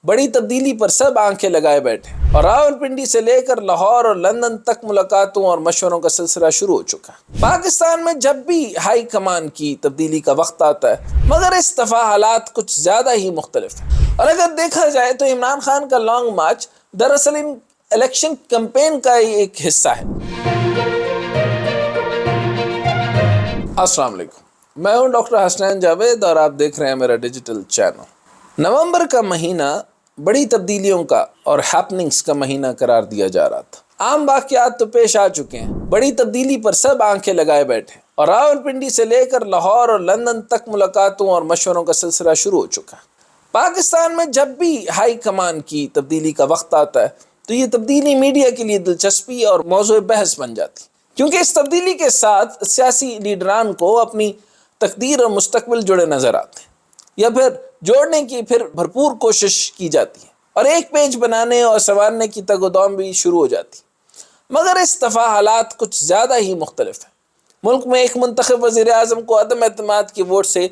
بڑی تبدیلی پر سب آنکھیں لگائے بیٹھے اور راولپنڈی سے لے کر لاہور اور لندن تک ملاقاتوں اور مشوروں کا سلسلہ شروع ہو چکا ہے۔ پاکستان میں جب بھی ہائی کمان کی تبدیلی کا وقت آتا ہے مگر اس دفعہ حالات کچھ زیادہ ہی مختلف ہیں، اور اگر دیکھا جائے تو عمران خان کا لانگ مارچ دراصل ان الیکشن کمپین کا ہی ایک حصہ ہے۔ السلام علیکم، میں ہوں ڈاکٹر حسنین جاوید اور آپ دیکھ رہے ہیں میرا ڈیجیٹل چینل۔ نومبر کا مہینہ بڑی تبدیلیوں کا اور ہیپننگز کا مہینہ قرار دیا جا رہا تھا۔ عام واقعات تو پیش آ چکے ہیں، بڑی تبدیلی پر سب آنکھیں لگائے بیٹھے اور راولپنڈی سے لے کر لاہور اور لندن تک ملاقاتوں اور مشوروں کا سلسلہ شروع ہو چکا ہے۔ پاکستان میں جب بھی ہائی کمان کی تبدیلی کا وقت آتا ہے تو یہ تبدیلی میڈیا کے لیے دلچسپی اور موضوع بحث بن جاتی، کیونکہ اس تبدیلی کے ساتھ سیاسی لیڈران کو اپنی تقدیر اور مستقبل جڑے نظر آتے ہیں یا پھر جوڑنے کی بھرپور کوشش کی جاتی ہے اور ایک پیج بنانے اور سنوارنے کی تگ و دام بھی شروع ہو جاتی ہے۔ مگر اس دفعہ حالات کچھ زیادہ ہی مختلف ہیں۔ ملک میں ایک منتخب وزیر اعظم کو عدم اعتماد کی ووٹ سے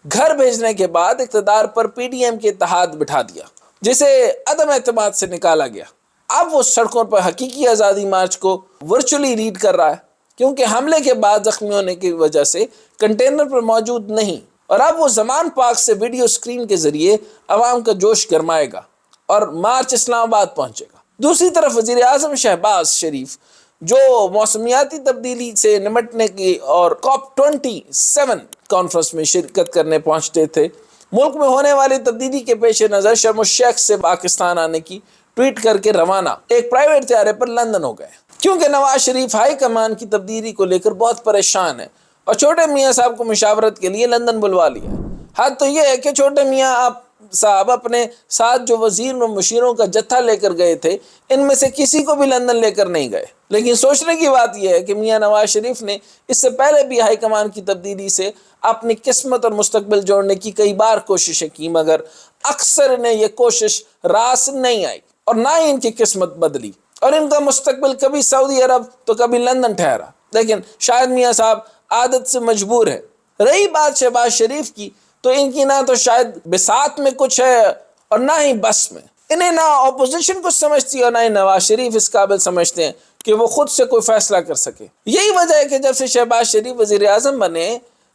گھر بھیجنے کے بعد اقتدار پر پی ڈی ایم کے اتحاد بٹھا دیا، جسے عدم اعتماد سے نکالا گیا۔ اب وہ سڑکوں پر حقیقی آزادی مارچ کو ورچولی لیڈ کر رہا ہے، کیونکہ حملے کے بعد زخمی ہونے کی وجہ سے کنٹینر پر موجود نہیں، اور اب وہ زمان پاک سے ویڈیو سکرین کے ذریعے عوام کا جوش گرمائے گا اور مارچ اسلام آباد پہنچے گا۔ دوسری طرف وزیر اعظم شہباز شریف جو موسمیاتی تبدیلی سے نمٹنے کی اور COP27 کانفرنس میں شرکت کرنے پہنچتے تھے، ملک میں ہونے والی تبدیلی کے پیش نظر شرم الشیخ سے پاکستان آنے کی ٹویٹ کر کے روانہ ایک پرائیویٹ طیارے پر لندن ہو گئے، کیونکہ نواز شریف ہائی کمان کی تبدیلی کو لے کر بہت پریشان ہے اور چھوٹے میاں صاحب کو مشاورت کے لیے لندن بلوا لیا۔ حد تو یہ ہے کہ چھوٹے میاں صاحب اپنے ساتھ جو وزیر و مشیروں کا جتھا لے کر گئے تھے ان میں سے کسی کو بھی لندن لے کر نہیں گئے۔ لیکن سوچنے کی بات یہ ہے کہ میاں نواز شریف نے اس سے پہلے بھی ہائی کمان کی تبدیلی سے اپنی قسمت اور مستقبل جوڑنے کی کئی بار کوششیں کی، مگر اکثر انہیں یہ کوشش راس نہیں آئی اور نہ ہی ان کی قسمت بدلی، اور ان کا مستقبل کبھی سعودی عرب تو کبھی لندن ٹھہرا۔ لیکن شاید میاں صاحب عادت سے مجبور ہیں۔ رہی بات شہباز شریف کی، تو ان کی نہ تو شاید بساط میں کچھ ہے اور نہ ہی بس میں۔ انہیں نہ اپوزیشن کچھ سمجھتی اور نہ ہی نواز شریف اس قابل سمجھتے ہیں کہ وہ خود سے کوئی فیصلہ کر سکے۔ یہی وجہ ہے کہ جب سے شہباز شریف وزیر اعظم بنے،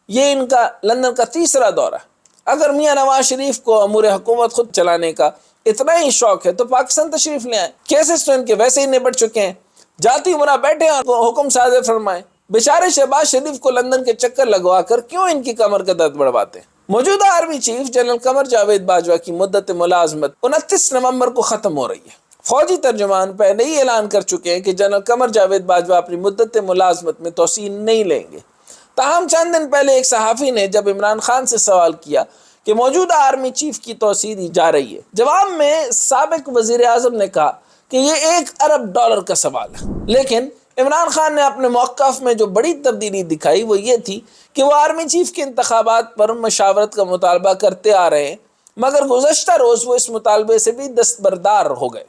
یہ ان کا لندن کا تیسرا دورہ۔ اگر میاں نواز شریف کو امور حکومت خود چلانے کا اتنا ہی شوق ہے تو پاکستان تشریف لے آئیں۔ کیسز تو ان کے ویسے ہی نبٹ چکے ہیں، جاتی عمرہ بیٹھے اور حکم صادر فرمائیں۔ بیچارے شہباز شریف کو لندن کے چکر لگوا کر کیوں ان کی کمر کا درد بڑھواتے ہیں؟ موجودہ army chief general Qamar Javed Bajwa کی مدت ملازمت 29 نومبر کو ختم ہو رہی ہے۔ فوجی ترجمان پہلے ہی اعلان کر چکے ہیں کہ جنرل قمر جاوید باجوہ اپنی مدت ملازمت میں توسیع نہیں لیں گے۔ تاہم چند دن پہلے ایک صحافی نے جب عمران خان سے سوال کیا کہ موجودہ آرمی چیف کی توسیع دی جا رہی ہے، جواب میں سابق وزیر اعظم نے کہا کہ یہ $1 ارب کا سوال ہے۔ لیکن عمران خان نے اپنے موقف میں جو بڑی تبدیلی دکھائی وہ یہ تھی کہ وہ آرمی چیف کے انتخابات پر مشاورت کا مطالبہ کرتے آ رہے ہیں، مگر گزشتہ روز وہ اس مطالبے سے بھی دستبردار ہو گئے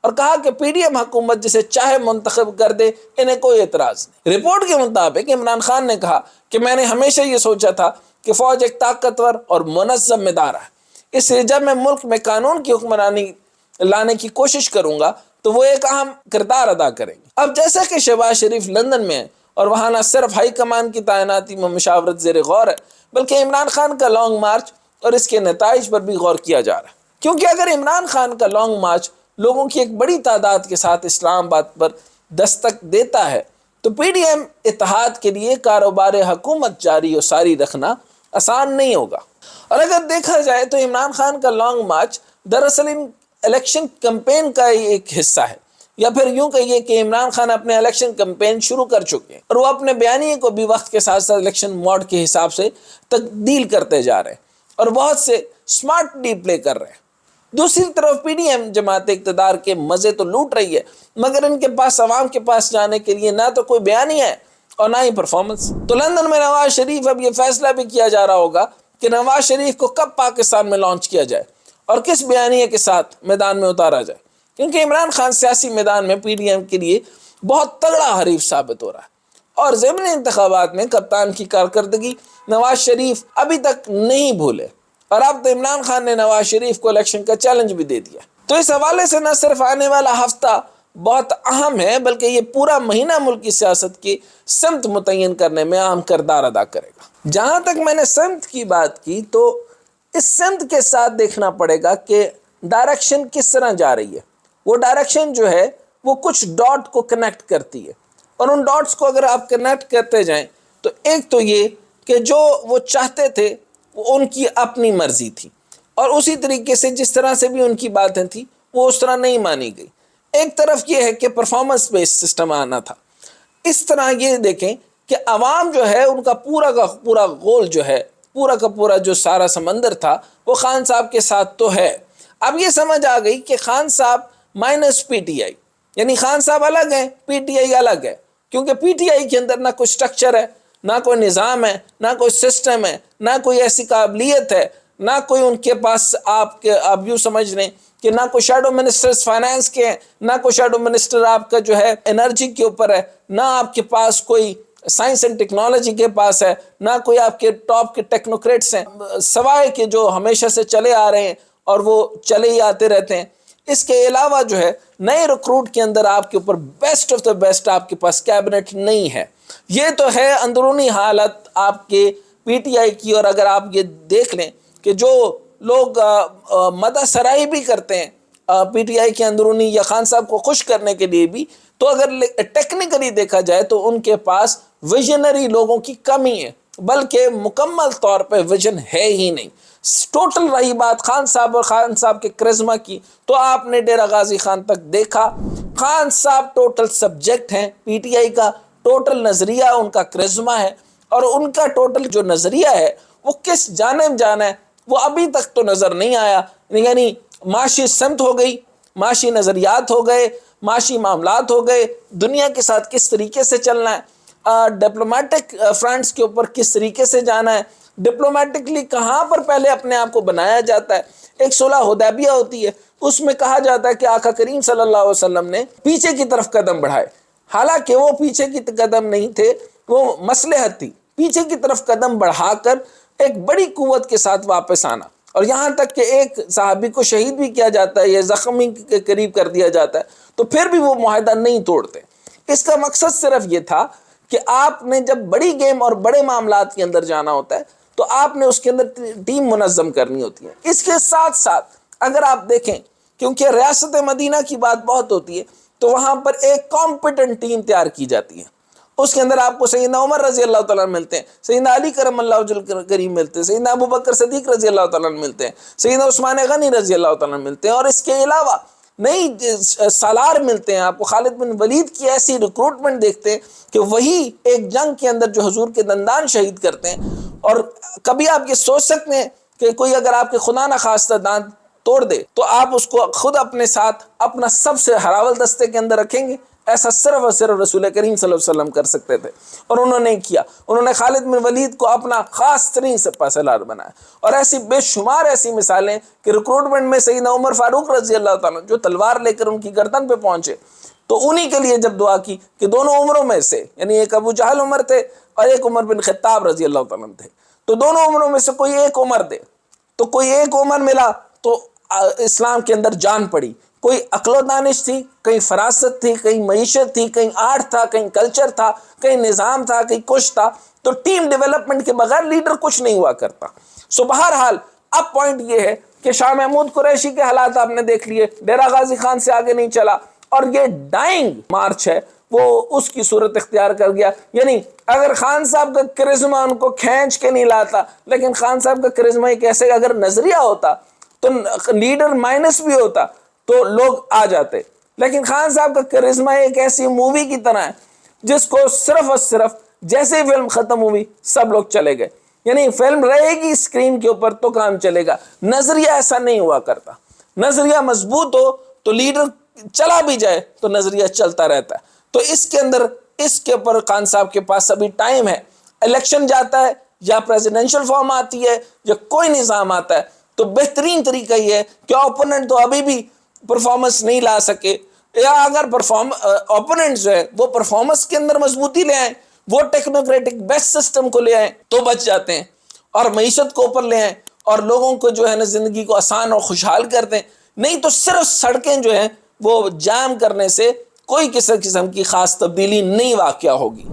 اور کہا کہ پی ڈی ایم حکومت جسے چاہے منتخب کر دے، انہیں کوئی اعتراض نہیں۔ رپورٹ کے مطابق عمران خان نے کہا کہ میں نے ہمیشہ یہ سوچا تھا کہ فوج ایک طاقتور اور منظم ادارہ ہے، اس لیے جب میں ملک میں قانون کی حکمرانی لانے کی کوشش کروں گا تو وہ ایک اہم کردار ادا کریں گے۔ اب جیسا کہ شہباز شریف لندن میں ہے اور وہاں نہ صرف ہائی کمان کی تعیناتی میں مشاورت زیر غور ہے، بلکہ عمران خان کا لانگ مارچ اور اس کے نتائج پر بھی غور کیا جا رہا ہے، کیونکہ اگر عمران خان کا لانگ مارچ لوگوں کی ایک بڑی تعداد کے ساتھ اسلام آباد پر دستک دیتا ہے تو پی ڈی ایم اتحاد کے لیے کاروبار حکومت جاری و ساری رکھنا آسان نہیں ہوگا۔ اور اگر دیکھا جائے تو عمران خان کا لانگ مارچ دراصل ان الیکشن کمپین کا ہی ایک حصہ ہے، یا پھر یوں کہیے کہ عمران خان اپنے الیکشن کمپین شروع کر چکے ہیں اور وہ اپنے بیانیے کو بھی وقت کے ساتھ ساتھ الیکشن موڈ کے حساب سے تبدیل کرتے جا رہے ہیں اور بہت سے سمارٹ ڈی پلے کر رہے ہیں۔ دوسری طرف پی ڈی ایم جماعت اقتدار کے مزے تو لوٹ رہی ہے، مگر ان کے پاس عوام کے پاس جانے کے لیے نہ تو کوئی بیانیہ ہے اور نہ ہی پرفارمنس۔ تو لندن میں نواز شریف اب یہ فیصلہ بھی کیا جا رہا ہوگا کہ نواز شریف کو کب پاکستان میں لانچ کیا جائے اور کس بیانیے کے ساتھ میدان میں اتارا جائے، کیونکہ عمران خان سیاسی میدان میں پی ڈی ایم کے لیے بہت تگڑا حریف ثابت ہو رہا ہے، اور ضمنی انتخابات میں کپتان کی کارکردگی نواز شریف ابھی تک نہیں بھولے اور اب تو عمران خان نے نواز شریف کو الیکشن کا چیلنج بھی دے دیا. تو اس حوالے سے نہ صرف آنے والا ہفتہ بہت اہم ہے بلکہ یہ پورا مہینہ ملک کی سیاست کی سمت متعین کرنے میں اہم کردار ادا کرے گا. جہاں تک میں نے سمت کی بات کی تو اس سمت کے ساتھ دیکھنا پڑے گا کہ ڈائریکشن کس طرح جا رہی ہے. وہ ڈائریکشن جو ہے وہ کچھ ڈاٹ کو کنیکٹ کرتی ہے، اور ان ڈاٹس کو اگر آپ کنیکٹ کرتے جائیں تو ایک تو یہ کہ جو وہ چاہتے تھے وہ ان کی اپنی مرضی تھی، اور اسی طریقے سے جس طرح سے بھی ان کی باتیں تھیں وہ اس طرح نہیں مانی گئی. ایک طرف یہ ہے کہ پرفارمنس بیس سسٹم آنا تھا. اس طرح یہ دیکھیں کہ عوام جو ہے ان کا پورا غول جو ہے، پورا کا پورا جو سارا سمندر تھا وہ خان صاحب کے ساتھ تو ہے. اب یہ سمجھ آ گئی کہ خان صاحب مائنس پی ٹی آئی، یعنی خان صاحب الگ ہیں، پی ٹی آئی الگ ہے، کیونکہ پی ٹی آئی کے اندر نہ کوئی سٹرکچر ہے، نہ کوئی نظام ہے، نہ کوئی سسٹم ہے، نہ کوئی ایسی قابلیت ہے، نہ کوئی ان کے پاس آپ یوں سمجھ لیں کہ نہ کوئی شیڈو منسٹر فائنانس کے ہیں، نہ کوئی شیڈو منسٹر آپ کا جو ہے انرجی کے اوپر ہے، نہ آپ کے پاس کوئی سائنس اینڈ ٹیکنالوجی کے پاس ہے، نہ کوئی آپ کے ٹاپ کے ٹیکنوکریٹس ہیں، سوائے کہ جو ہمیشہ سے چلے آ رہے ہیں اور وہ چلے ہی آتے رہتے ہیں. اس کے علاوہ جو ہے نئے ریکروٹ کے اندر آپ کے اوپر بیسٹ آف دا بیسٹ آپ کے پاس کیبنٹ نہیں ہے. یہ تو ہے اندرونی حالت آپ کے پی ٹی آئی کی. اور اگر آپ یہ دیکھ لیں کہ جو لوگ مدح سرائی بھی کرتے ہیں پی ٹی آئی کے اندرونی یا خان صاحب کو خوش کرنے کے لیے بھی، تو اگر ٹیکنیکلی دیکھا جائے تو ان کے پاس ویژنری لوگوں کی کمی ہے، بلکہ مکمل طور پہ ویژن ہے ہی نہیں. ٹوٹل رہی بات خان صاحب اور خان صاحب کے کرزما کی، تو آپ نے ڈیرہ غازی خان تک دیکھا. خان صاحب ٹوٹل سبجیکٹ ہیں پی ٹی آئی کا، ٹوٹل نظریہ ان کا کرزما ہے، اور ان کا ٹوٹل جو نظریہ ہے وہ کس جانب جانا ہے وہ ابھی تک تو نظر نہیں آیا. یعنی معاشی سمت ہو گئی، معاشی نظریات ہو گئے، معاشی معاملات ہو گئے، دنیا کے ساتھ کس طریقے سے چلنا ہے، ڈپلومیٹک فرنٹس کے اوپر کس طریقے سے جانا ہے، ڈپلومیٹکلی کہاں پر پہلے اپنے آپ کو بنایا جاتا ہے. ایک صلح حدیبیہ ہوتی ہے، اس میں کہا جاتا ہے کہ آقا کریم صلی اللہ علیہ وسلم نے پیچھے کی طرف قدم بڑھائے، حالانکہ وہ پیچھے کی قدم نہیں تھے، وہ مصلحت تھی. پیچھے کی طرف قدم بڑھا کر ایک بڑی قوت کے ساتھ واپس آنا، اور یہاں تک کہ ایک صحابی کو شہید بھی کیا جاتا ہے یا زخمی کے قریب کر دیا جاتا ہے، تو پھر بھی وہ معاہدہ نہیں توڑتے. اس کا مقصد صرف یہ تھا کہ آپ نے جب بڑی گیم اور بڑے معاملات کے اندر جانا ہوتا ہے تو آپ نے اس کے اندر ٹیم منظم کرنی ہوتی ہے. اس کے ساتھ ساتھ اگر آپ دیکھیں، کیونکہ ریاست مدینہ کی بات بہت ہوتی ہے، تو وہاں پر ایک کمپیٹنٹ ٹیم تیار کی جاتی ہے. اس کے اندر آپ کو سیدنا عمر رضی اللہ تعالیٰ ملتے ہیں، سیدنا علی کرم اللہ وجہ کریم ملتے ہیں، سیدنا ابو بکر صدیق رضی اللہ تعالیٰ ملتے ہیں، سیدنا عثمان غنی رضی اللہ تعالیٰ ملتے ہیں، اور اس کے علاوہ نئی سالار ملتے ہیں. آپ کو خالد بن ولید کی ایسی ریکروٹمنٹ دیکھتے ہیں کہ وہی ایک جنگ کے اندر جو حضور کے دندان شہید کرتے ہیں. اور کبھی آپ یہ سوچ سکتے ہیں کہ کوئی اگر آپ کے خدا نخواستہ دانت توڑ دے تو آپ اس کو خود اپنے ساتھ اپنا سب سے ہراول دستے کے اندر رکھیں گے؟ ایسا صرف اور صرف رسول کریم صلی اللہ علیہ وسلم کر سکتے تھے، اور انہوں نے کیا. انہوں نے خالد بن ولید کو اپنا خاص ترین سپہ سالار بنایا. اور ایسی بے شمار ایسی مثالیں کہ ریکروٹمنٹ میں سیدنا عمر فاروق رضی اللہ تعالیٰ جو تلوار لے کر ان کی گردن پہ پہنچے، تو انہی کے لیے جب دعا کی کہ دونوں عمروں میں سے، یعنی ایک ابو جہل عمر تھے اور ایک عمر بن خطاب رضی اللہ تعالیٰ تھے، تو دونوں عمروں میں سے کوئی ایک عمر دے. تو کوئی ایک عمر ملا تو اسلام کے اندر جان پڑی. کوئی عقل و دانش تھی، کہیں فراست تھی، کہیں معیشت تھی، کہیں آرٹ تھا، کہیں کلچر تھا، کہیں نظام تھا، کہیں کچھ تھا. تو ٹیم ڈیولپمنٹ کے بغیر لیڈر کچھ نہیں ہوا کرتا. سو بہرحال اب پوائنٹ یہ ہے کہ شاہ محمود قریشی کے حالات آپ نے دیکھ لیے، ڈیرہ غازی خان سے آگے نہیں چلا، اور یہ ڈائنگ مارچ ہے وہ اس کی صورت اختیار کر گیا. یعنی اگر خان صاحب کا کرزما ان کو کھینچ کے نہیں لاتا، لیکن خان صاحب کا کرزما ایک ایسے اگر نظریہ ہوتا تو لیڈر مائنس بھی ہوتا تو لوگ آ جاتے. لیکن خان صاحب کا کرزما ایک ایسی مووی کی طرح ہے جس کو صرف اور صرف جیسے ہی فلم ختم ہوئی سب لوگ چلے گئے. یعنی فلم رہے گی اسکرین کے اوپر تو کام چلے گا. نظریہ ایسا نہیں ہوا کرتا. نظریہ مضبوط ہو تو لیڈر چلا بھی جائے تو نظریہ چلتا رہتا ہے. تو اس کے اندر اس کے اوپر خان صاحب کے پاس ابھی ٹائم ہے. الیکشن جاتا ہے یا پریزیڈنشل فارم آتی ہے یا کوئی نظام آتا ہے تو بہترین طریقہ یہ ہے کہ اوپوننٹ تو ابھی بھی پرفارمنس نہیں لا سکے، یا اگر اوپوننٹ جو ہے وہ پرفارمنس کے اندر مضبوطی لے آئیں، وہ ٹیکنوکریٹک بیسٹ سسٹم کو لے آئیں تو بچ جاتے ہیں، اور معیشت کو اوپر لے آئیں اور لوگوں کو جو ہے نا زندگی کو آسان اور خوشحال کر دیں، نہیں تو صرف سڑکیں جو ہیں وہ جام کرنے سے کوئی کسی قسم کی خاص تبدیلی نہیں واقع ہوگی۔